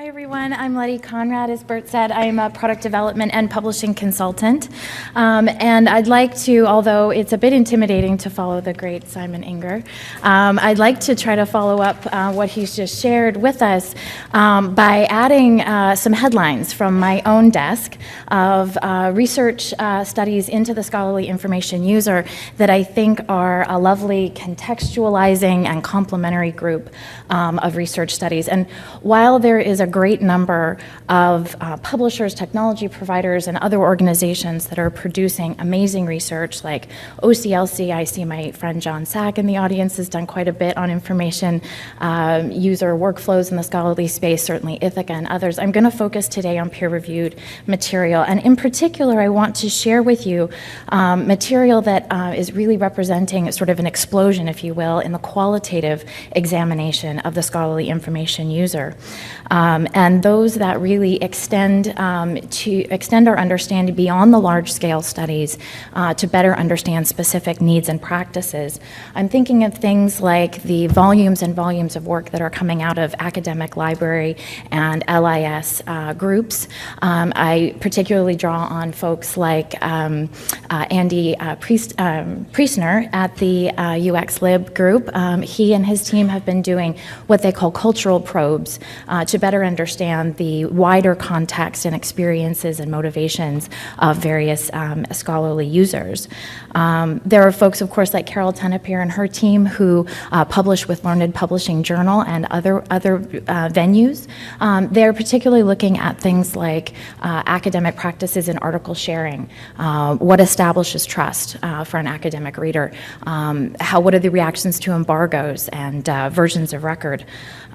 Hi everyone, I'm Letty Conrad. As Bert said, I'm a product development and publishing consultant. And I'd like to, although it's a bit intimidating to follow the great Simon Inger, I'd like to try to follow up what he's just shared with us by adding some headlines from my own desk of research studies into the scholarly information user that I think are a lovely contextualizing and complementary group of research studies. And while there is a great number of publishers, technology providers, and other organizations that are producing amazing research, like OCLC, I see my friend John Sack in the audience has done quite a bit on information user workflows in the scholarly space, certainly Ithaca and others. I'm going to focus today on peer-reviewed material, and in particular, I want to share with you material that is really representing sort of an explosion, if you will, in the qualitative examination of the scholarly information user. And those that really extend our understanding beyond the large-scale studies to better understand specific needs and practices. I'm thinking of things like the volumes and volumes of work that are coming out of academic library and LIS groups. I particularly draw on folks like Andy Priestner at the UX Lib group. He and his team have been doing what they call cultural probes to better understand the wider context and experiences and motivations of various scholarly users. There are folks, of course, like Carol Tenopir and her team who publish with Learned Publishing Journal and other venues. They're particularly looking at things like academic practices in article sharing, what establishes trust for an academic reader, what are the reactions to embargoes and versions of record.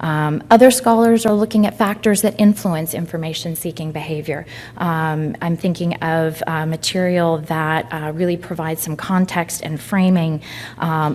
Other scholars are looking at factors that influence information-seeking behavior. I'm thinking of material that really provides some context and framing,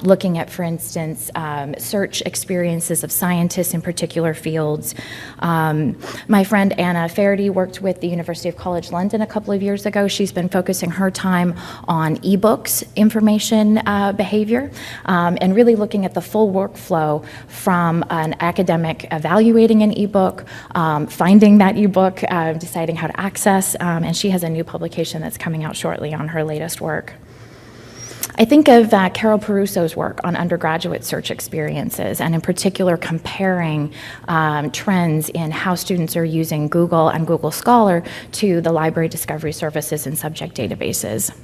looking at, for instance, search experiences of scientists in particular fields. My friend Anna Faherty worked with the University of College London a couple of years ago. She's been focusing her time on ebooks information behavior and really looking at the full workflow from an academic evaluating an ebook, finding that ebook, deciding how to access, and she has a new publication that's coming out shortly on her latest work. I think of Carol Perusso's work on undergraduate search experiences, and in particular comparing trends in how students are using Google and Google Scholar to the library discovery services and subject databases.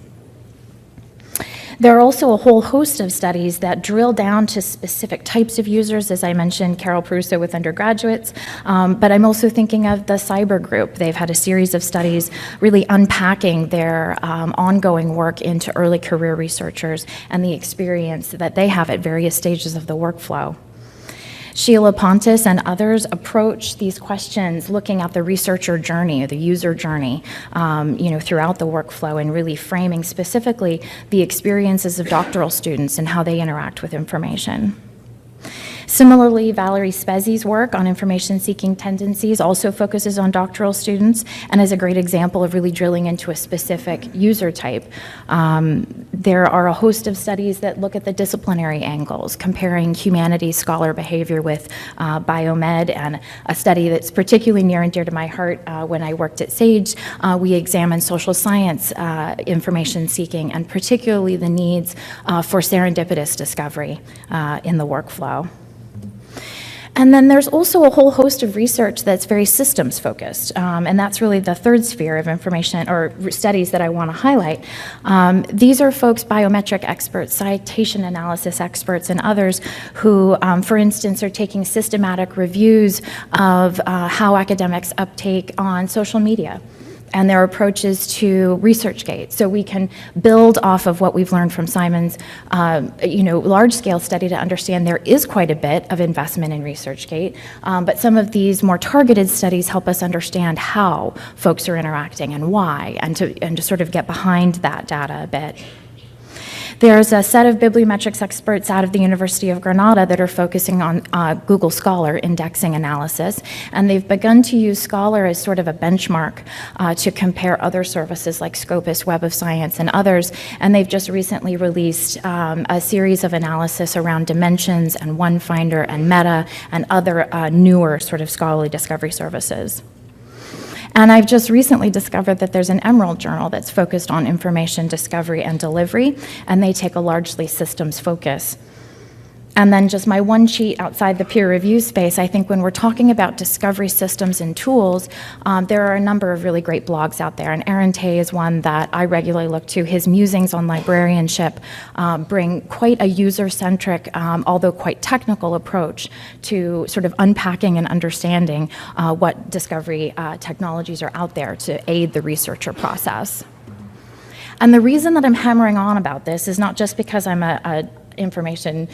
There are also a whole host of studies that drill down to specific types of users, as I mentioned, Carol Perusso with undergraduates, but I'm also thinking of the Cyber Group. They've had a series of studies really unpacking their ongoing work into early career researchers and the experience that they have at various stages of the workflow. Sheila Pontus and others approach these questions looking at the researcher journey or the user journey throughout the workflow and really framing specifically the experiences of doctoral students and how they interact with information. Similarly, Valerie Spezzi's work on information-seeking tendencies also focuses on doctoral students and is a great example of really drilling into a specific user type. There are a host of studies that look at the disciplinary angles, comparing humanities scholar behavior with biomed, and a study that's particularly near and dear to my heart when I worked at SAGE, we examined social science information-seeking and particularly the needs for serendipitous discovery in the workflow. And then there's also a whole host of research that's very systems focused, and that's really the third sphere of information or studies that I want to highlight. These are folks, biometric experts, citation analysis experts, and others who, for instance, are taking systematic reviews of how academics uptake on social media and their approaches to ResearchGate. So we can build off of what we've learned from Simon's large-scale study to understand there is quite a bit of investment in ResearchGate, but some of these more targeted studies help us understand how folks are interacting and why, and to sort of get behind that data a bit. There's a set of bibliometrics experts out of the University of Granada that are focusing on Google Scholar indexing analysis, and they've begun to use Scholar as sort of a benchmark to compare other services like Scopus, Web of Science, and others, and they've just recently released a series of analysis around Dimensions and OneFinder and Meta and other newer sort of scholarly discovery services. And I've just recently discovered that there's an Emerald journal that's focused on information discovery and delivery, and they take a largely systems focus. And then just my one cheat outside the peer review space, I think when we're talking about discovery systems and tools, there are a number of really great blogs out there, and Aaron Tay is one that I regularly look to. His musings on librarianship bring quite a user-centric, although quite technical approach to sort of unpacking and understanding what discovery technologies are out there to aid the researcher process. And the reason that I'm hammering on about this is not just because I'm a information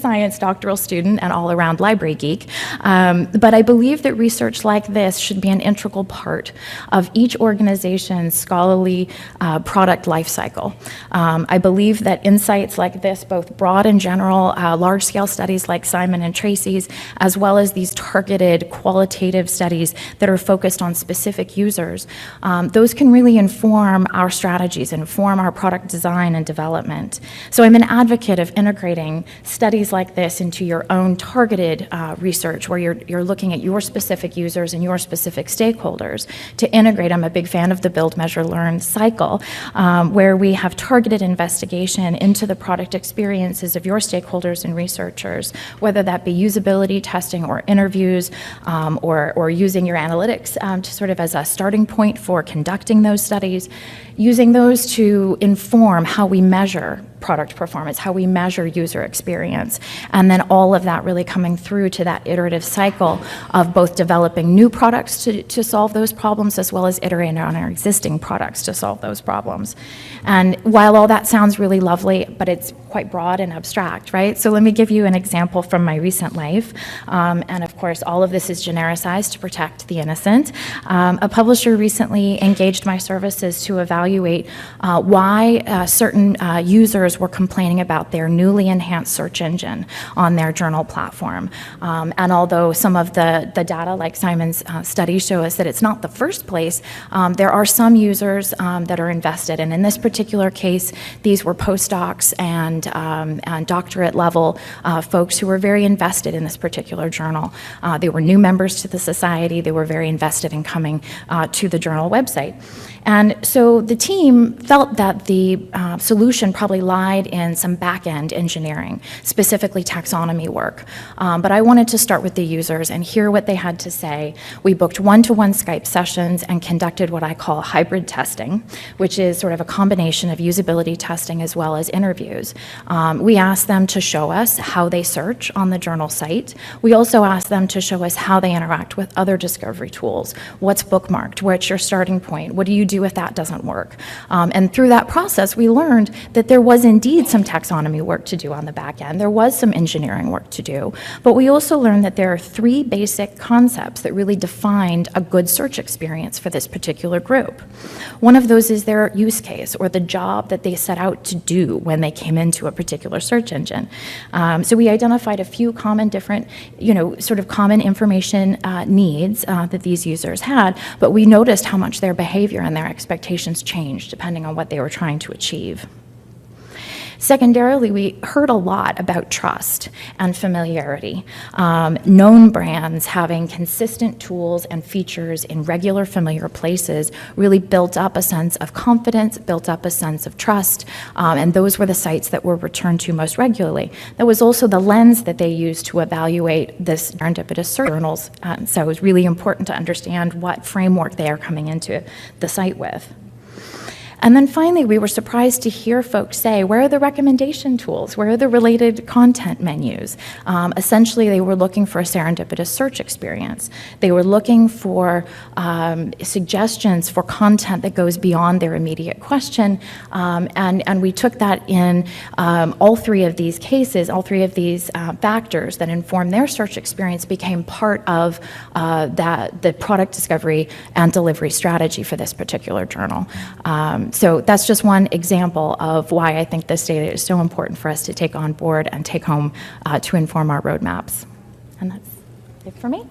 science doctoral student and all-around library geek, but I believe that research like this should be an integral part of each organization's scholarly product lifecycle. I believe that insights like this, both broad and general, large-scale studies like Simon and Tracy's, as well as these targeted qualitative studies that are focused on specific users, those can really inform our strategies, inform our product design and development. So I'm an advocate of integrating studies like this into your own targeted research, where you're looking at your specific users and your specific stakeholders to integrate. I'm a big fan of the build, measure, learn cycle, where we have targeted investigation into the product experiences of your stakeholders and researchers, whether that be usability testing or interviews, or using your analytics to sort of as a starting point for conducting those studies, using those to inform how we measure product performance, how we measure user experience, and then all of that really coming through to that iterative cycle of both developing new products to solve those problems, as well as iterating on our existing products to solve those problems. And while all that sounds really lovely, but it's quite broad and abstract, right? So let me give you an example from my recent life. And of course, all of this is genericized to protect the innocent. A publisher recently engaged my services to evaluate why certain users were complaining about their newly enhanced search engine on their journal platform. And although some of the data, like Simon's studies, show us that it's not the first place, there are some users that are invested. And in this particular case, these were postdocs and doctorate level folks who were very invested in this particular journal. They were new members to the society. They were very invested in coming to the journal website. And so the team felt that the solution probably lied in some back-end engineering, specifically taxonomy work. But I wanted to start with the users and hear what they had to say. We booked one-to-one Skype sessions and conducted what I call hybrid testing, which is sort of a combination of usability testing as well as interviews. We asked them to show us how they search on the journal site. We also asked them to show us how they interact with other discovery tools. What's bookmarked? What's your starting point? What do you do if that doesn't work? And through that process, we learned that there was indeed some taxonomy work to do on the back end. There was some engineering work to do. But we also learned that there are three basic concepts that really defined a good search experience for this particular group. One of those is their use case, or the job that they set out to do when they came into a particular search engine. So we identified a few common different, sort of common information needs that these users had, but we noticed how much their behavior and their expectations changed depending on what they were trying to achieve. Secondarily, we heard a lot about trust and familiarity. Known brands having consistent tools and features in regular, familiar places really built up a sense of confidence, built up a sense of trust, and those were the sites that were returned to most regularly. That was also the lens that they used to evaluate this serendipitous search journals, so it was really important to understand what framework they are coming into the site with. And then finally, we were surprised to hear folks say, where are the recommendation tools? Where are the related content menus? Essentially, they were looking for a serendipitous search experience. They were looking for suggestions for content that goes beyond their immediate question. And we took that in all three of these cases, all three of these factors that inform their search experience became part of the product discovery and delivery strategy for this particular journal. So that's just one example of why I think this data is so important for us to take on board and take home to inform our roadmaps. And that's it for me.